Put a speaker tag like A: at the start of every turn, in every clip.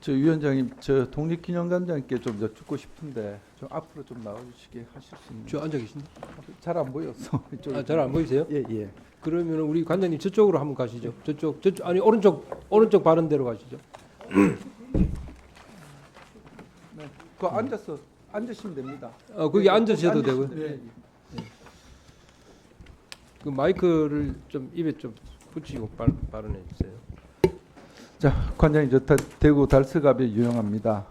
A: 저 위원장님, 저 독립기념관장께 좀 여쭙고 싶은데 좀 앞으로 좀 나와주시게 하실 수 있나요?
B: 저 앉아 계신데?
A: 잘 안 보여서.
B: 잘 안 보이세요?
A: 예, 예.
B: 그러면 우리 관장님 저쪽으로 한번 가시죠. 저쪽 아니 오른쪽 바른 데로 가시죠.
A: 네. 그 앉아서 앉으시면 됩니다.
B: 거기
A: 네,
B: 앉으셔도
A: 앉으시면
B: 되고요.
A: 돼요. 예, 예.
B: 그 마이크를 좀 입에 좀 붙이고 발언해 주세요.
A: 자, 관장님, 저 대구 달서갑에 유용합니다.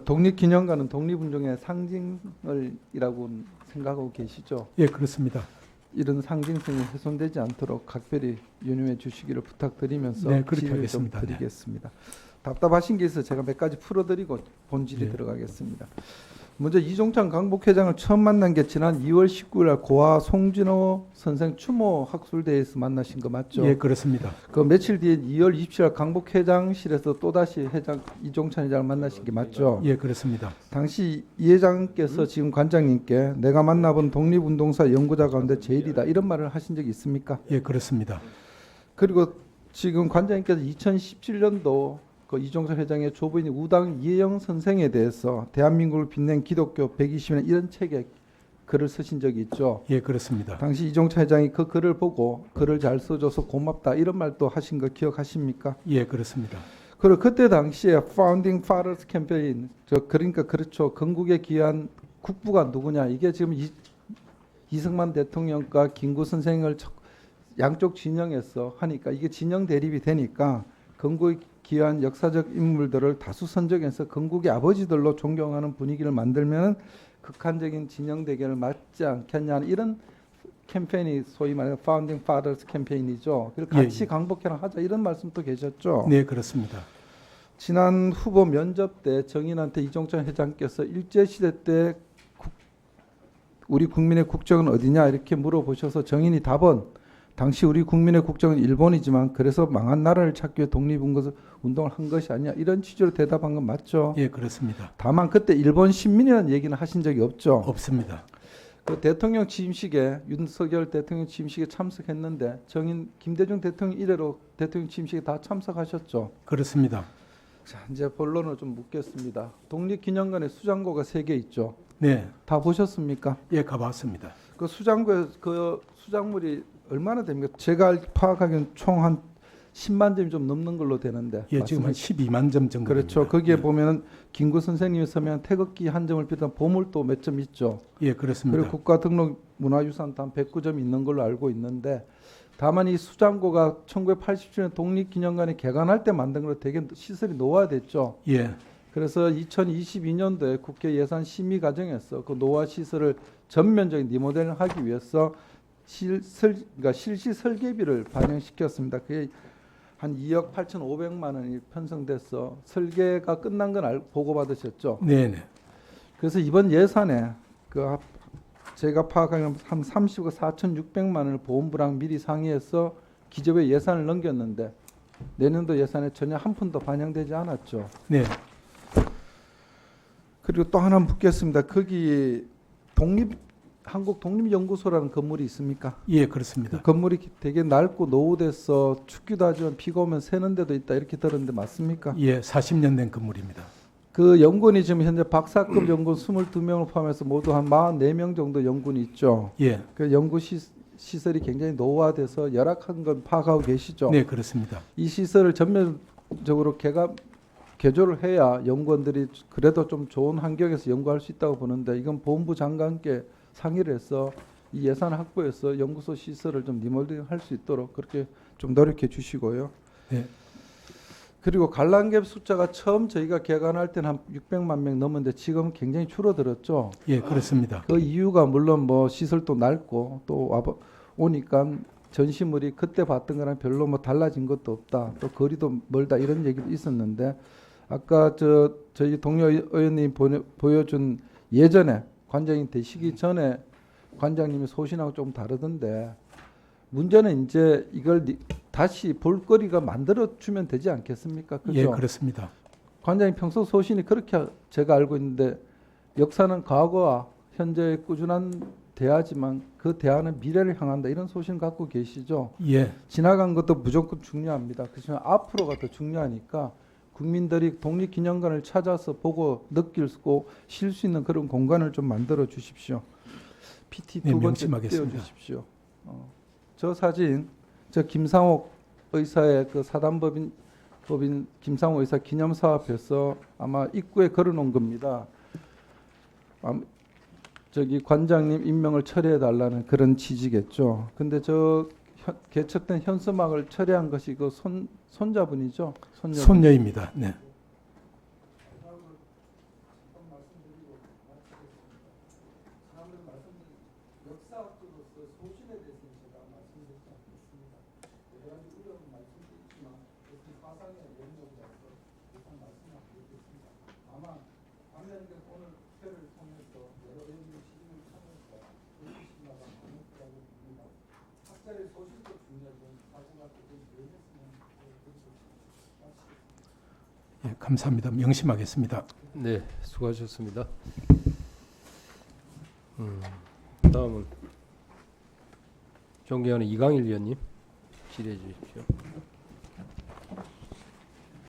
A: 독립기념관은 독립운동의 상징을이라고 생각하고 계시죠?
C: 예, 그렇습니다.
A: 이런 상징성이 훼손되지 않도록 각별히 유념해 주시기를 부탁드리면서
C: 네, 그렇게
A: 질의를
C: 하겠습니다.
A: 좀 드리겠습니다. 답답하신 게 있어서 제가 몇 가지 풀어드리고 본질에
C: 네.
A: 들어가겠습니다. 먼저 이종찬 강북회장을 처음 만난 게 지난 2월 19일 날 고아 송진호 선생 추모 학술대회에서 만나신 거 맞죠?
C: 예, 그렇습니다.
A: 그 며칠 뒤에 2월 27일 날 강북회장실에서 또다시 회장 이종찬 회장을 만나신 게 맞죠?
C: 예, 그렇습니다.
A: 당시 이 회장께서 지금 관장님께 내가 만나본 독립운동사 연구자 가운데 제일이다 이런 말을 하신 적이 있습니까?
C: 예, 그렇습니다.
A: 그리고 지금 관장님께서 2017년도 그 이종찬 회장의 조부인 우당 이혜영 선생에 대해서 대한민국을 빛낸 기독교 120년 이런 책에 글을 쓰신 적이 있죠.
C: 예, 그렇습니다.
A: 당시 이종찬 회장이 그 글을 보고 글을 잘 써줘서 고맙다 이런 말도 하신 거 기억하십니까?
C: 예, 그렇습니다.
A: 그리고 그때 당시에 Founding Fathers 캠페인 그러니까 그렇죠. 건국에 기여한 국부가 누구냐 이게 지금 이승만 대통령과 김구 선생을 양쪽 진영에서 하니까 이게 진영 대립이 되니까 건국에 기여한 역사적 인물들을 다수 선정해서 건국의 아버지들로 존경하는 분위기를 만들면 극한적인 진영 대결을 맞지 않겠냐 이런 캠페인이 소위 말하는 Founding Fathers 캠페인이죠. 그리고 같이
C: 예.
A: 강복회랑 하자 이런 말씀도 계셨죠.
C: 네, 그렇습니다.
A: 지난 후보 면접 때 정인한테 이종찬 회장께서 일제시대 때 우리 국민의 국적은 어디냐 이렇게 물어보셔서 정인이 답은 당시 우리 국민의 국적은 일본이지만 그래서 망한 나라를 찾기 위해 독립운동을 한 것이 아니야 이런 취지로 대답한 건 맞죠?
C: 예, 그렇습니다.
A: 다만 그때 일본 신민이라는 얘기는 하신 적이 없죠?
C: 없습니다.
A: 그 대통령 취임식에 윤석열 대통령 취임식에 참석했는데 정인 김대중 대통령 이래로 대통령 취임식에 다 참석하셨죠?
C: 그렇습니다.
A: 자, 이제 본론을 좀 묻겠습니다. 독립기념관에 수장고가 3개 있죠.
C: 네,
A: 다 보셨습니까?
C: 예, 가봤습니다.
A: 그 수장고에 그 수작물이 얼마나 됩니까? 제가 파악하기엔 총 한 10만 점이 좀 넘는 걸로 되는데.
C: 예, 지금 한 12만 점 정도.
A: 그렇죠. 거기에
C: 예.
A: 보면 김구 선생님이 서면 태극기 한 점을 비롯한 보물도 몇 점 있죠.
C: 예, 그렇습니다.
A: 그리고 국가등록 문화유산도 한 109점 있는 걸로 알고 있는데 다만 이 수장고가 1987년 독립기념관이 개관할 때 만든 걸로 되게 시설이 노화됐죠.
C: 예,
A: 그래서 2022년도에 국회 예산 심의 과정에서 그 노화 시설을 전면적인 리모델링 하기 위해서 그러니까 실시 설계비를 반영시켰습니다. 그게 한 2억 8,500만 원이 편성돼서 설계가 끝난 건 보고받으셨죠.
C: 네, 네.
A: 그래서 이번 예산에 그 제가 파악하기로는 한 30억 4,600만 원을 보훈부랑 미리 상의해서 기재부에 예산을 넘겼는데 내년도 예산에 전혀 한 푼도 반영되지 않았죠.
C: 네,
A: 그리고 또 하나 묻겠습니다. 거기 한국독립연구소라는 건물이 있습니까?
C: 예,
A: 그
C: 그렇습니다.
A: 건물이 되게 낡고 노후돼서 춥기도 하지만 비가 오면 새는 데도 있다 이렇게 들었는데 맞습니까?
C: 예, 40년 된 건물입니다.
A: 그 연구원이 지금 현재 박사급 연구원 22명을 포함해서 모두 한 44명 정도 연구원이 있죠.
C: 예,
A: 그 연구 시설이 굉장히 노후화돼서 열악한 건 파악하고 계시죠?
C: 네, 그렇습니다.
A: 이 시설을 전면적으로 개조를 해야 연구원들이 그래도 좀 좋은 환경에서 연구할 수 있다고 보는데 이건 보훈부 장관께 상의를 해서 이 예산 확보해서 연구소 시설을 좀 리모델링 할 수 있도록 그렇게 좀 노력해 주시고요.
C: 네,
A: 그리고 관람객 숫자가 처음 저희가 개관할 때는 한 600만 명 넘었는데 지금 굉장히 줄어들었죠.
C: 예, 그렇습니다.
A: 그 이유가 물론 뭐 시설도 낡고 또 오니까 전시물이 그때 봤던 거랑 별로 뭐 달라진 것도 없다. 또 거리도 멀다 이런 얘기도 있었는데 아까 저희 동료 의원님 보여준 예전에 관장님 되시기 전에 관장님이 소신하고 좀 다르던데 문제는 이제 이걸 다시 볼거리가 만들어 주면 되지 않겠습니까? 그죠?
C: 예, 그렇습니다.
A: 관장님 평소 소신이 그렇게 제가 알고 있는데 역사는 과거와 현재의 꾸준한 대화지만 그 대화는 미래를 향한다 이런 소신 갖고 계시죠?
C: 예,
A: 지나간 것도 무조건 중요합니다. 그렇지만 앞으로가 더 중요하니까 국민들이 독립기념관을 찾아서 보고 느낄 수 있고 쉴 수 있는 그런 공간을 좀 만들어 주십시오. PT
C: 네,
A: 두 번째
C: 명심하겠습니다.
A: 띄워주십시오. 저 사진, 저 김상옥 의사의 그 사단법인 김상옥 의사 기념사 앞에서 아마 입구에 걸어놓은 겁니다. 저기 관장님 임명을 철회해 달라는 그런 취지겠죠. 근데 저 개척된 현수막을 철회한 것이 그 손자분이죠.
C: 손녀입니다. 네.
A: 역사학으로서 소신에 대해서 제가 말씀드리지 않겠습니다. 여러 가지 우려는 말씀드리지만 어떤 사상의 영역이라서 일단 말씀을 안 드리겠습니다. 다만 반면에 오늘 회를 통해서 여러 의원님 시즌을 통해서 의식신화가 많을 거라고 봅니다. 학자의 소신도 중요하고 사고가 조금 유연했으면
C: 예, 감사합니다. 명심하겠습니다.
B: 네, 수고하셨습니다. 다음은 존경하는 이강일 의원님 질의해 주십시오.